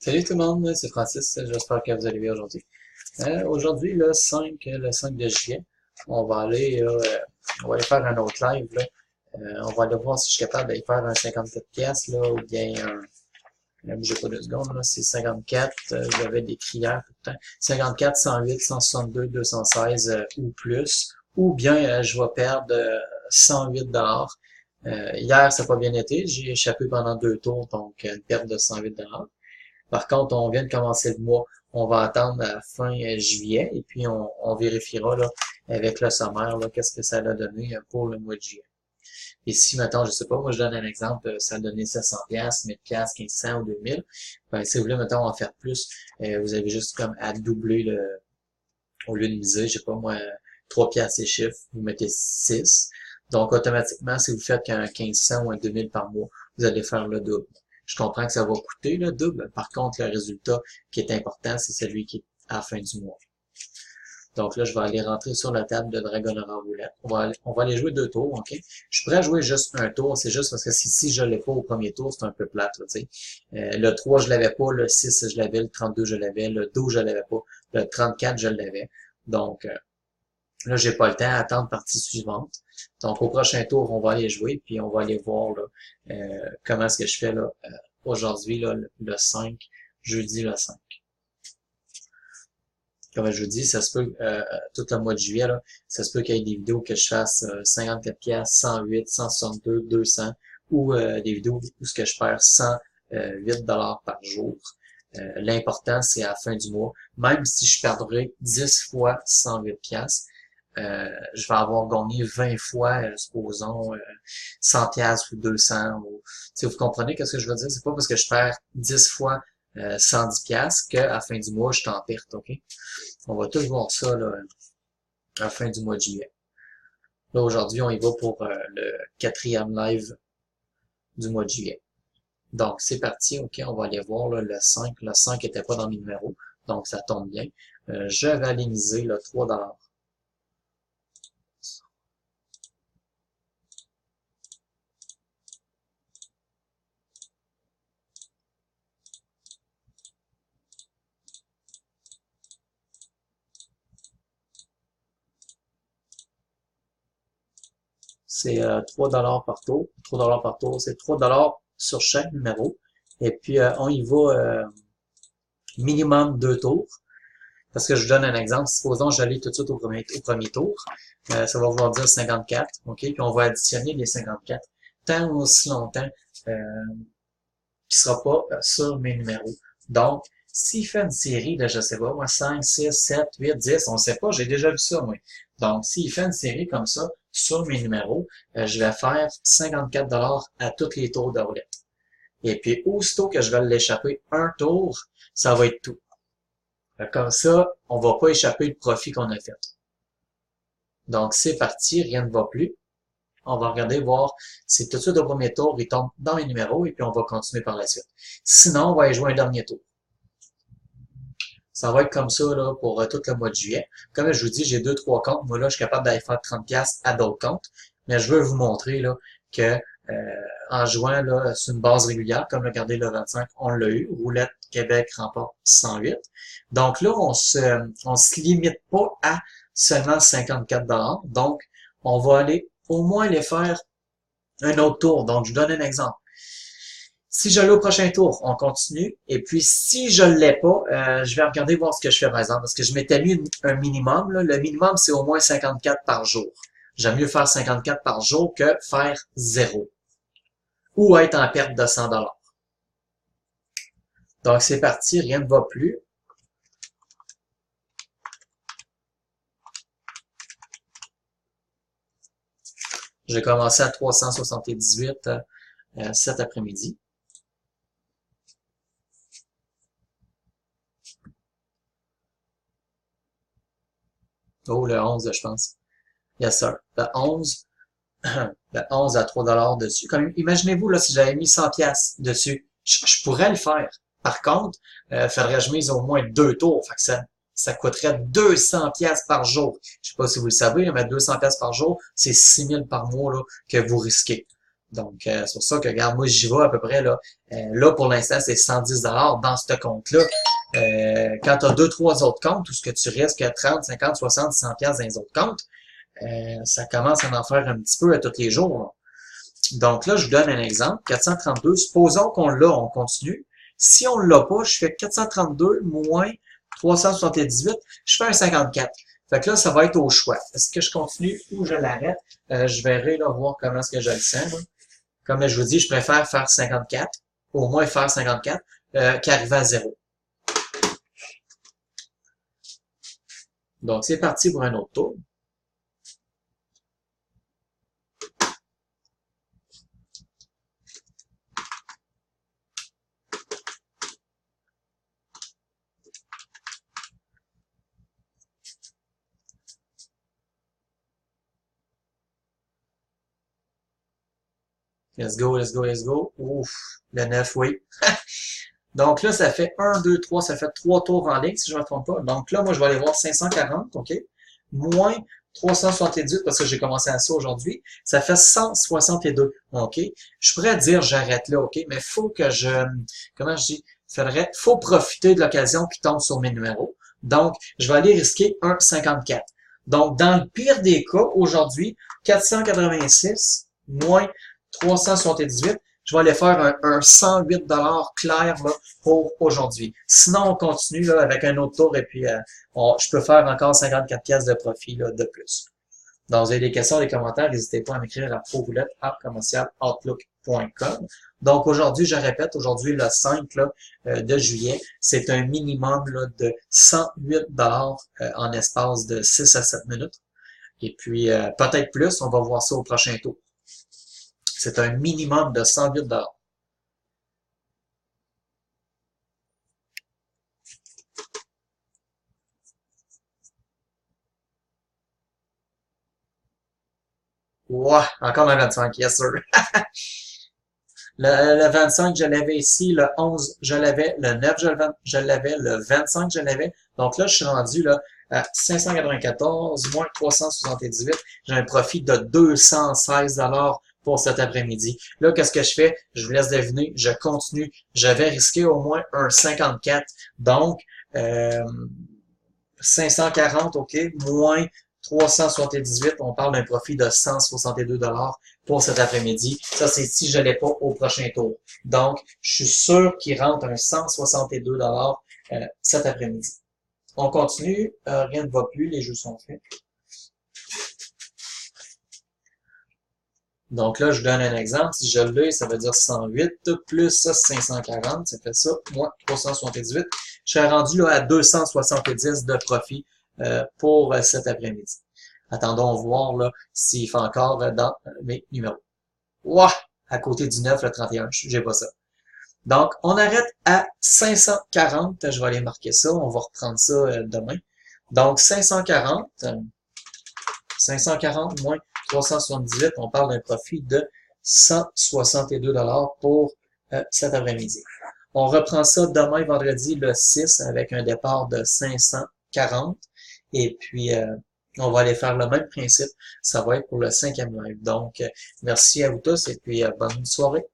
Salut tout le monde, c'est Francis, j'espère que vous allez bien aujourd'hui. Aujourd'hui, le 5 de juillet, on va aller, on va aller faire un autre live, là. On va aller voir si je suis capable d'aller faire un 54 pièces là, ou bien là, bougez pas 2 secondes, là, c'est 54, j'avais des crières tout le temps, 54, 108, 162, 216 ou plus, ou bien je vais perdre 108 dollars. Hier, ça n'a pas bien été, j'ai échappé pendant 2 tours, donc une perte de 108 dollars. Par contre, on vient de commencer le mois. On va attendre à fin juillet et puis on vérifiera là, avec le sommaire là, qu'est-ce que ça a donné pour le mois de juillet. Et si, mettons, je sais pas, moi je donne un exemple, ça a donné 700 pièces, 1000 pièces, 1500 ou 2000. Ben, si vous voulez, mettons, en faire plus, vous avez juste comme à doubler au lieu de miser, je sais pas moi, 3 pièces et chiffres, vous mettez 6. Donc, automatiquement, si vous faites qu'un 1500 ou un 2000 par mois, vous allez faire le double. Je comprends que ça va coûter le double. Par contre, le résultat qui est important, c'est celui qui est à la fin du mois. Donc là, je vais aller rentrer sur la table de Dragonera Roulette. On va aller jouer 2 tours, ok? Je pourrais jouer juste un tour, c'est juste parce que si je l'ai pas au premier tour, c'est un peu plate, tu sais. Le 3, je l'avais pas, le 6, je l'avais, le 32, je l'avais, le 12, je l'avais pas, le 34, je l'avais. Donc, là, j'ai pas le temps à attendre partie suivante. Donc, au prochain tour, on va aller jouer, puis on va aller voir là, comment est-ce que je fais là aujourd'hui, là, le 5, jeudi le 5. Comme je vous dis, ça se peut, tout le mois de juillet, là, ça se peut qu'il y ait des vidéos que je fasse 54 pièces, 108, 162, 200, ou des vidéos où ce que je perds 108 dollars par jour. L'important, c'est à la fin du mois. Même si je perdrais 10 fois 108 pièces, je vais avoir gagné 20 fois, supposons, 100 pièces ou 200. Ou, si vous comprenez ce que je veux dire, c'est pas parce que je perds 10 fois 110 pièces qu'à la fin du mois, je suis en perte, ok? On va tous voir ça là, à la fin du mois de juillet. Là, aujourd'hui, on y va pour le 4e live du mois de juillet. Donc, c'est parti, ok, on va aller voir là, le 5. Le 5 n'était pas dans mes numéros, donc ça tombe bien. Je vais aller miser le 3 $. C'est 3 $ par tour. 3 $ par tour, c'est 3 $ sur chaque numéro. Et puis, on y va minimum 2 tours. Parce que je vous donne un exemple. Supposons que j'allais tout de suite au premier tour. Ça va vouloir dire 54. OK? Puis on va additionner les 54 tant ou aussi longtemps qui sera pas sur mes numéros. Donc, s'il fait une série de, je sais pas, moi, 5, 6, 7, 8, 10, on sait pas, j'ai déjà vu ça, moi. Donc, s'il fait une série comme ça sur mes numéros, je vais faire 54 $ à tous les tours de roulette. Et puis, aussitôt que je vais l'échapper un tour, ça va être tout. Comme ça, on va pas échapper le profit qu'on a fait. Donc, c'est parti, rien ne va plus. On va regarder, voir si tout de suite au premier tour, il tombe dans les numéros et puis on va continuer par la suite. Sinon, on va y jouer un dernier tour. Ça va être comme ça là, pour tout le mois de juillet. Comme je vous dis, j'ai 2-3 comptes. Moi, là, je suis capable d'aller faire 30 pièces à d'autres comptes. Mais je veux vous montrer là, que en jouant là, sur une base régulière, comme regardez le 25, on l'a eu. Roulette Québec remporte 108. Donc là, on se limite pas à seulement 54 $. Donc, on va aller au moins les faire un autre tour. Donc, je vous donne un exemple. Si je l'ai au prochain tour, on continue. Et puis, si je ne l'ai pas, je vais regarder voir ce que je fais par exemple. Parce que je m'étais mis un minimum. Là. Le minimum, c'est au moins 54 par jour. J'aime mieux faire 54 par jour que faire 0. Ou être en perte de 100 $. Donc, c'est parti. Rien ne va plus. J'ai commencé à 378 cet après-midi. Oh, le 11, je pense. Yes, sir. Le 11, le 11 à 3 $ dessus. Comme, imaginez-vous, là, si j'avais mis 100 pièces dessus, je pourrais le faire. Par contre, faudrait que je mise au moins 2 tours. Fait que ça coûterait 200 pièces par jour. Je sais pas si vous le savez, mais 200 pièces par jour, c'est 6000 par mois, là, que vous risquez. Donc, c'est pour ça que, regarde, moi, j'y vais à peu près, là. Là, pour l'instant, c'est 110 dans ce compte-là. Quand tu as deux, trois autres comptes, où ce que tu risques 30, 50, 60, 100 piastres dans les autres comptes, ça commence à en faire un petit peu à tous les jours, là. Donc là, je vous donne un exemple. 432, supposons qu'on l'a, on continue. Si on l'a pas, je fais 432 moins 378, je fais un 54. Fait que là, ça va être au choix. Est-ce que je continue ou je l'arrête? Je verrai là, voir comment est-ce que je le sens, là. Comme je vous dis, je préfère faire 54, au moins faire 54, qu'arriver à 0. Donc, c'est parti pour un autre tour. Let's go, let's go, let's go. Ouf, le 9, oui. Donc là, ça fait 1, 2, 3, ça fait 3 tours en ligne, si je ne me trompe pas. Donc là, moi, je vais aller voir 540, OK? Moins 378, parce que j'ai commencé à ça aujourd'hui. Ça fait 162, OK? Je pourrais dire j'arrête là, OK? Mais faut que comment je dis? Faut profiter de l'occasion qui tombe sur mes numéros. Donc, je vais aller risquer un 54. Donc, dans le pire des cas, aujourd'hui, 486 moins 378, je vais aller faire un 108 clair là, pour aujourd'hui. Sinon, on continue là, avec un autre tour et puis je peux faire encore 54 pièces de profit là, de plus. Donc, vous avez des questions, des commentaires, n'hésitez pas à m'écrire à prorouletteartcommercial.outlook.com. Donc, aujourd'hui, je répète, aujourd'hui, le 5 là, de juillet, c'est un minimum là, de 108 en espace de 6 à 7 minutes. Et puis, peut-être plus, on va voir ça au prochain tour. C'est un minimum de 108 $. Ouah, encore le 25, yes sir. Le 25, je l'avais ici, le 11, je l'avais, le 9, je l'avais, le 25, je l'avais. Donc là, je suis rendu là à 594 moins 378. J'ai un profit de 216 $ pour cet après-midi. Là, qu'est-ce que je fais? Je vous laisse deviner, je continue. J'avais risqué au moins un 54. Donc, 540, OK, moins 378, on parle d'un profit de 162 $ pour cet après-midi. Ça, c'est si je l'ai pas au prochain tour. Donc, je suis sûr qu'il rentre un 162 $ cet après-midi. On continue, rien ne va plus, les jeux sont faits. Donc là, je vous donne un exemple. Si je l'ai, ça veut dire 108 plus 540, ça fait ça, moins 378. Je suis rendu là à 270 de profit pour cet après-midi. Attendons voir là s'il fait encore dans mes numéros. Ouah! À côté du 9, le 31, j'ai pas ça. Donc, on arrête à 540. Je vais aller marquer ça. On va reprendre ça demain. Donc, 540 moins 378, on parle d'un profit de 162 $ pour cet après-midi. On reprend ça demain, vendredi, le 6, avec un départ de 540. Et puis, on va aller faire le même principe. Ça va être pour le 5e live. Donc, merci à vous tous et puis bonne soirée.